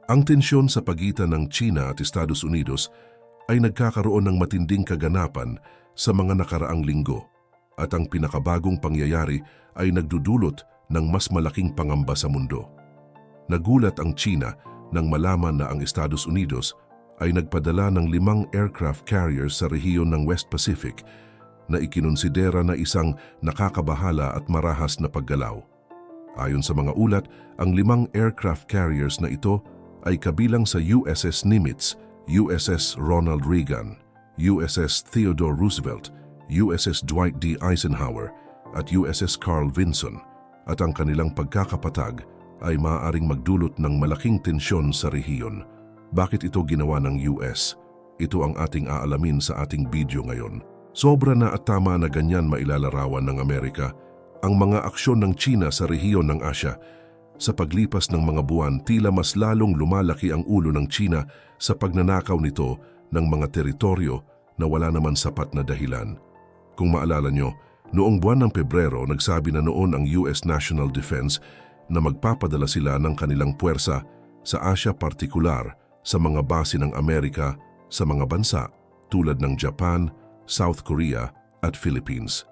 Ang tensyon sa pagitan ng China at Estados Unidos ay nagkakaroon ng matinding kaganapan sa mga nakaraang linggo at ang pinakabagong pangyayari ay nagdudulot ng mas malaking pangamba sa mundo. Nagulat ang China nang malaman na ang Estados Unidos ay nagpadala ng 5 aircraft carriers sa rehiyon ng West Pacific na ikinonsidera na isang nakakabahala at marahas na paggalaw. Ayon sa mga ulat, ang 5 aircraft carriers na ito ay kabilang sa USS Nimitz, USS Ronald Reagan, USS Theodore Roosevelt, USS Dwight D. Eisenhower at USS Carl Vinson, at ang kanilang pagkakapatag ay maaaring magdulot ng malaking tensyon sa rehiyon. Bakit ito ginawa ng US? Ito ang ating aalamin sa ating video ngayon. Sobra na at tama na ganyan mailalarawan ng Amerika ang mga aksyon ng China sa rehiyon ng Asya. Sa paglipas ng mga buwan, tila mas lalong lumalaki ang ulo ng China sa pagnanakaw nito ng mga teritoryo na wala naman sapat na dahilan. Kung maalala nyo, noong buwan ng Pebrero, nagsabi na noon ang US National Defense na magpapadala sila ng kanilang puwersa sa Asya, partikular sa mga base ng Amerika sa mga bansa tulad ng Japan, South Korea at Philippines.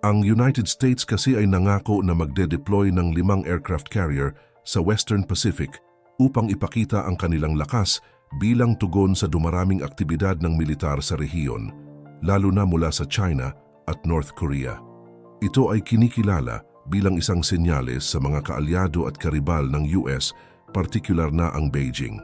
Ang United States kasi ay nangako na magde-deploy ng 5 aircraft carrier sa Western Pacific upang ipakita ang kanilang lakas bilang tugon sa dumaraming aktibidad ng militar sa rehiyon, lalo na mula sa China at North Korea. Ito ay kinikilala bilang isang senyales sa mga kaalyado at karibal ng US, partikular na ang Beijing.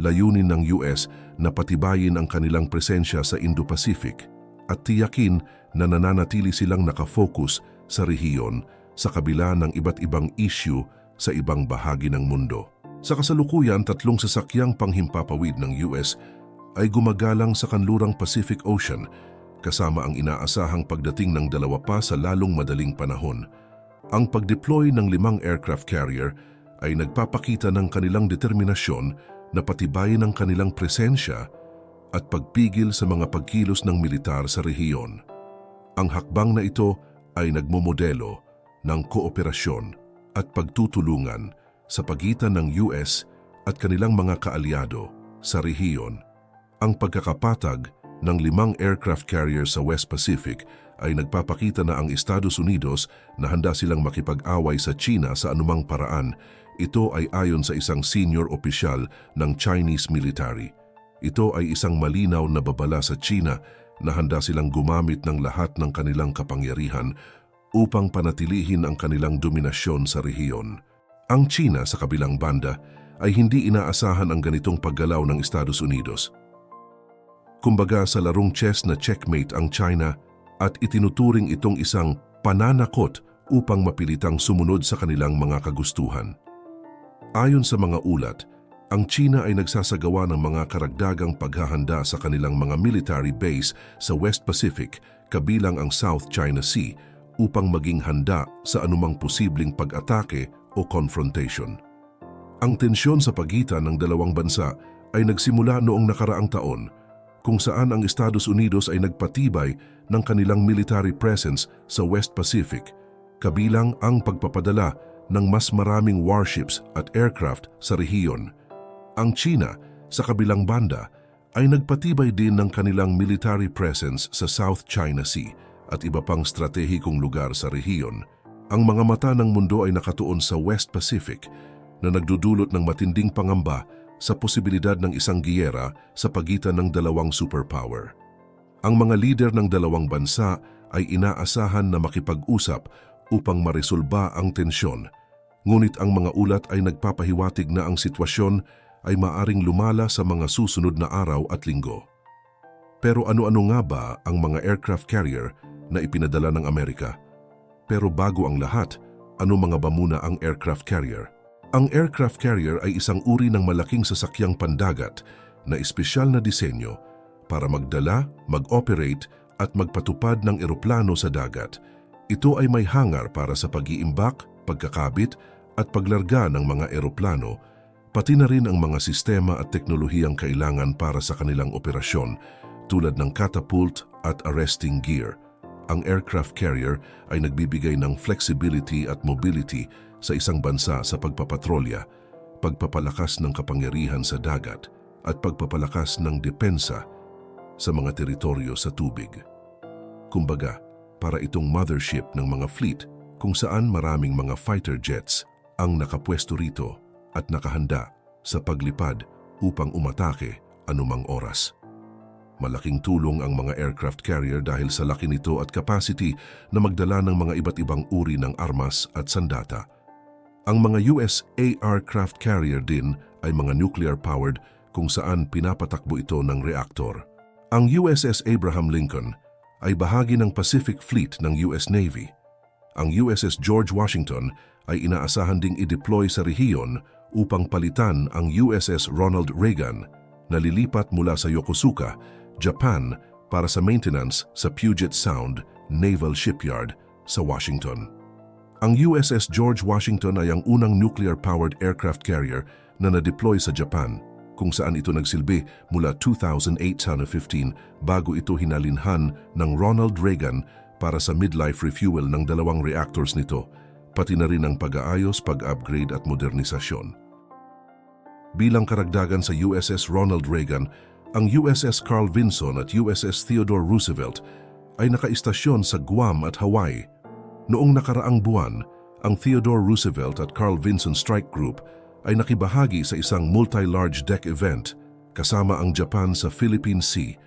Layunin ng US na patibayin ang kanilang presensya sa Indo-Pacific at tiyakin na nananatili silang nakafocus sa rehiyon sa kabila ng iba't ibang issue sa ibang bahagi ng mundo. Sa kasalukuyan, 3 sasakyang panghimpapawid ng US ay gumagalang sa kanlurang Pacific Ocean kasama ang inaasahang pagdating ng 2 pa sa lalong madaling panahon. Ang pag-deploy ng 5 aircraft carrier ay nagpapakita ng kanilang determinasyon na patibayin ang kanilang presensya at pagpigil sa mga pagkilos ng militar sa rehiyon. Ang hakbang na ito ay nagmomodelo ng kooperasyon at pagtutulungan sa pagitan ng US at kanilang mga kaalyado sa rehiyon. Ang pagkakapatag ng 5 aircraft carriers sa West Pacific ay nagpapakita na ang Estados Unidos na handa silang makipag-away sa China sa anumang paraan. Ito ay ayon sa isang senior opisyal ng Chinese military. Ito ay isang malinaw na babala sa China na handa silang gumamit ng lahat ng kanilang kapangyarihan upang panatilihin ang kanilang dominasyon sa rehiyon. Ang China sa kabilang banda ay hindi inaasahan ang ganitong paggalaw ng Estados Unidos. Kumbaga sa larong chess na checkmate ang China at itinuturing itong isang pananakot upang mapilitang sumunod sa kanilang mga kagustuhan. Ayon sa mga ulat, ang China ay nagsasagawa ng mga karagdagang paghahanda sa kanilang mga military base sa West Pacific kabilang ang South China Sea upang maging handa sa anumang posibleng pag-atake o confrontation. Ang tensyon sa pagitan ng 2 bansa ay nagsimula noong nakaraang taon kung saan ang Estados Unidos ay nagpatibay ng kanilang military presence sa West Pacific kabilang ang pagpapadala ng mas maraming warships at aircraft sa rehiyon. Ang China, sa kabilang banda, ay nagpatibay din ng kanilang military presence sa South China Sea at iba pang stratehikong lugar sa rehiyon. Ang mga mata ng mundo ay nakatuon sa West Pacific na nagdudulot ng matinding pangamba sa posibilidad ng isang giyera sa pagitan ng 2 superpower. Ang mga lider ng 2 bansa ay inaasahan na makipag-usap upang maresolba ang tensyon, ngunit ang mga ulat ay nagpapahiwatig na ang sitwasyon ay maaring lumala sa mga susunod na araw at linggo. Pero ano-ano nga ba ang mga aircraft carrier na ipinadala ng Amerika? Pero bago ang lahat, ano mga ba muna ang aircraft carrier? Ang aircraft carrier ay isang uri ng malaking sasakyang pandagat na espesyal na disenyo para magdala, mag-operate at magpatupad ng eroplano sa dagat. Ito ay may hangar para sa pag-iimbak, pagkakabit at paglarga ng mga eroplano, pati na rin ang mga sistema at teknolohiyang kailangan para sa kanilang operasyon tulad ng catapult at arresting gear. Ang aircraft carrier ay nagbibigay ng flexibility at mobility sa isang bansa sa pagpapatrolya, pagpapalakas ng kapangyarihan sa dagat at pagpapalakas ng depensa sa mga teritoryo sa tubig. Kumbaga, para itong mothership ng mga fleet kung saan maraming mga fighter jets ang nakapwesto rito at nakahanda sa paglipad upang umatake anumang oras. Malaking tulong ang mga aircraft carrier dahil sa laki nito at capacity na magdala ng mga iba't ibang uri ng armas at sandata. Ang mga US aircraft carrier din ay mga nuclear-powered kung saan pinapatakbo ito ng reaktor. Ang USS Abraham Lincoln ay bahagi ng Pacific Fleet ng US Navy. Ang USS George Washington ay inaasahan ding i-deploy sa rehiyon upang palitan ang USS Ronald Reagan na lilipat mula sa Yokosuka, Japan para sa maintenance sa Puget Sound Naval Shipyard sa Washington. Ang USS George Washington ay ang unang nuclear-powered aircraft carrier na na-deploy sa Japan, kung saan ito nagsilbi mula 2008-15 bago ito hinalinhan ng Ronald Reagan para sa midlife refuel ng 2 reactors nito, pati na rin ang pag-aayos, pag-upgrade at modernisasyon. Bilang karagdagan sa USS Ronald Reagan, ang USS Carl Vinson at USS Theodore Roosevelt ay nakaistasyon sa Guam at Hawaii. Noong nakaraang buwan, ang Theodore Roosevelt at Carl Vinson Strike Group ay nakibahagi sa isang multi-large deck event kasama ang Japan sa Philippine Sea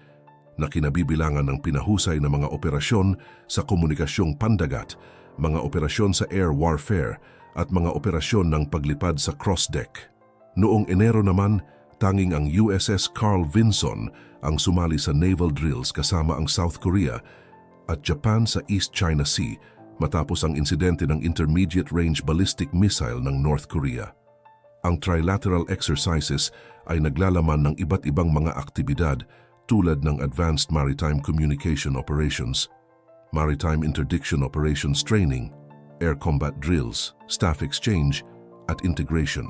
na kinabibilangan ng pinahusay na mga operasyon sa komunikasyong pandagat, mga operasyon sa air warfare at mga operasyon ng paglipad sa cross-deck. Noong Enero naman, tanging ang USS Carl Vinson ang sumali sa naval drills kasama ang South Korea at Japan sa East China Sea matapos ang insidente ng intermediate-range ballistic missile ng North Korea. Ang trilateral exercises ay naglalaman ng iba't ibang mga aktibidad tulad ng Advanced Maritime Communication Operations, Maritime Interdiction Operations Training, Air Combat Drills, Staff Exchange, at Integration.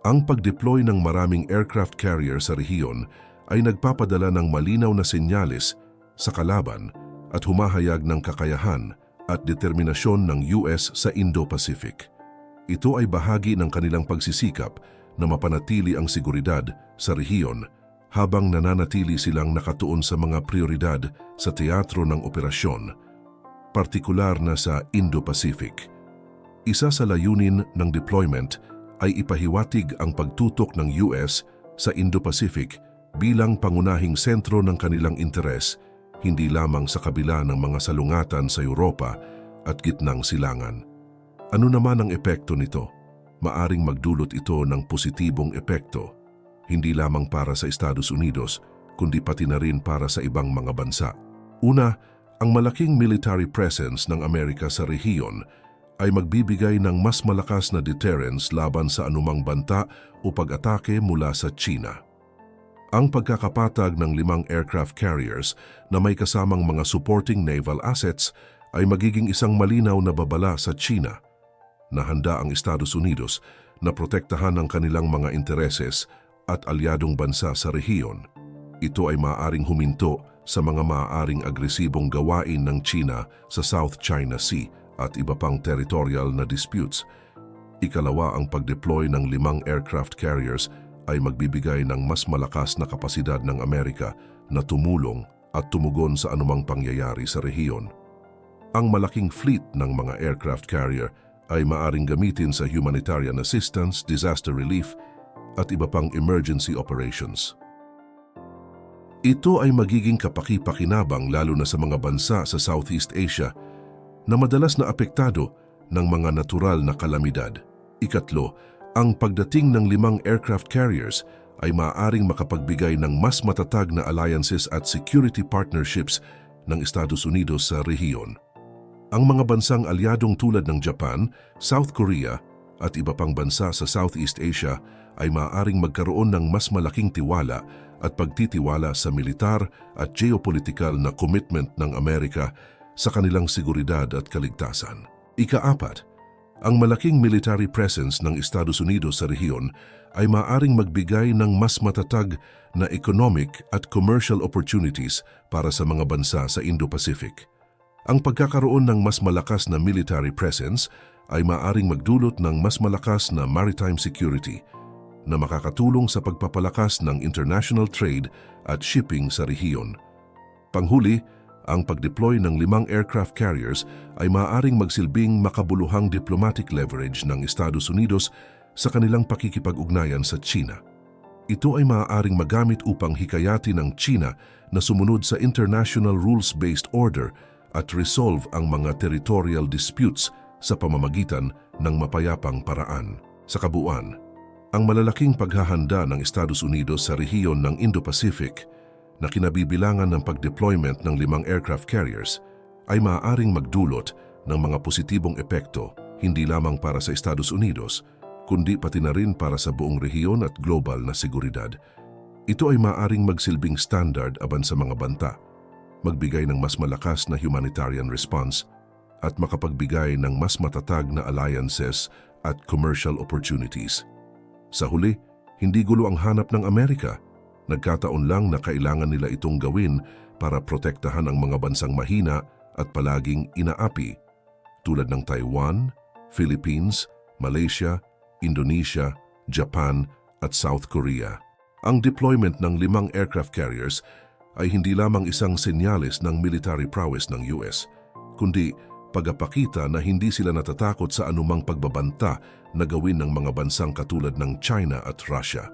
Ang pag-deploy ng maraming aircraft carrier sa rehiyon ay nagpapadala ng malinaw na senyales sa kalaban at humahayag ng kakayahan at determinasyon ng US sa Indo-Pacific. Ito ay bahagi ng kanilang pagsisikap na mapanatili ang seguridad sa rehiyon habang nananatili silang nakatuon sa mga prioridad sa teatro ng operasyon, partikular na sa Indo-Pacific. Isa sa layunin ng deployment ay ipahiwatig ang pagtutok ng US sa Indo-Pacific bilang pangunahing sentro ng kanilang interes, hindi lamang sa kabila ng mga salungatan sa Europa at gitnang silangan. Ano naman ang epekto nito? Maaring magdulot ito ng positibong epekto, hindi lamang para sa Estados Unidos, kundi pati na rin para sa ibang mga bansa. Una, ang malaking military presence ng Amerika sa rehiyon ay magbibigay ng mas malakas na deterrence laban sa anumang banta o pag-atake mula sa China. Ang pagkakapatag ng 5 aircraft carriers na may kasamang mga supporting naval assets ay magiging isang malinaw na babala sa China na handa ang Estados Unidos na protektahan ang kanilang mga intereses at alyadong bansa sa rehiyon. Ito ay maaaring huminto sa mga maaaring agresibong gawain ng China sa South China Sea at iba pang territorial na disputes. Ikalawa, ang pag-deploy ng 5 aircraft carriers ay magbibigay ng mas malakas na kapasidad ng Amerika na tumulong at tumugon sa anumang pangyayari sa rehiyon. Ang malaking fleet ng mga aircraft carrier ay maaring gamitin sa humanitarian assistance, disaster relief, at iba pang emergency operations. Ito ay magiging kapaki-pakinabang lalo na sa mga bansa sa Southeast Asia na madalas na apektado ng mga natural na kalamidad. Ikatlo, ang pagdating ng 5 aircraft carriers ay maaaring makapagbigay ng mas matatag na alliances at security partnerships ng Estados Unidos sa rehiyon. Ang mga bansang alyadong tulad ng Japan, South Korea at iba pang bansa sa Southeast Asia ay maaaring magkaroon ng mas malaking tiwala at pagtitiwala sa militar at geopolitikal na commitment ng Amerika sa kanilang seguridad at kaligtasan. Ika-4, ang malaking military presence ng Estados Unidos sa rehiyon ay maaaring magbigay ng mas matatag na economic at commercial opportunities para sa mga bansa sa Indo-Pacific. Ang pagkakaroon ng mas malakas na military presence ay maaaring magdulot ng mas malakas na maritime security, na makakatulong sa pagpapalakas ng international trade at shipping sa rehiyon. Panghuli, ang pag-deploy ng 5 aircraft carriers ay maaaring magsilbing makabuluhang diplomatic leverage ng Estados Unidos sa kanilang pakikipag-ugnayan sa China. Ito ay maaaring magamit upang hikayatin ng China na sumunod sa international rules-based order at resolve ang mga territorial disputes sa pamamagitan ng mapayapang paraan. Sa kabuuan, ang malalaking paghahanda ng Estados Unidos sa rehiyon ng Indo-Pacific na kinabibilangan ng pag-deployment ng 5 aircraft carriers ay maaaring magdulot ng mga positibong epekto hindi lamang para sa Estados Unidos, kundi pati na rin para sa buong rehiyon at global na seguridad. Ito ay maaaring magsilbing standard aban sa mga banta, magbigay ng mas malakas na humanitarian response, at makapagbigay ng mas matatag na alliances at commercial opportunities. Sa huli, hindi gulo ang hanap ng Amerika. Nagkataon lang na kailangan nila itong gawin para protektahan ang mga bansang mahina at palaging inaapi, tulad ng Taiwan, Philippines, Malaysia, Indonesia, Japan at South Korea. Ang deployment ng 5 aircraft carriers ay hindi lamang isang senyales ng military prowess ng US, kundi pagpapakita na hindi sila natatakot sa anumang pagbabanta na gawin ng mga bansang katulad ng China at Russia.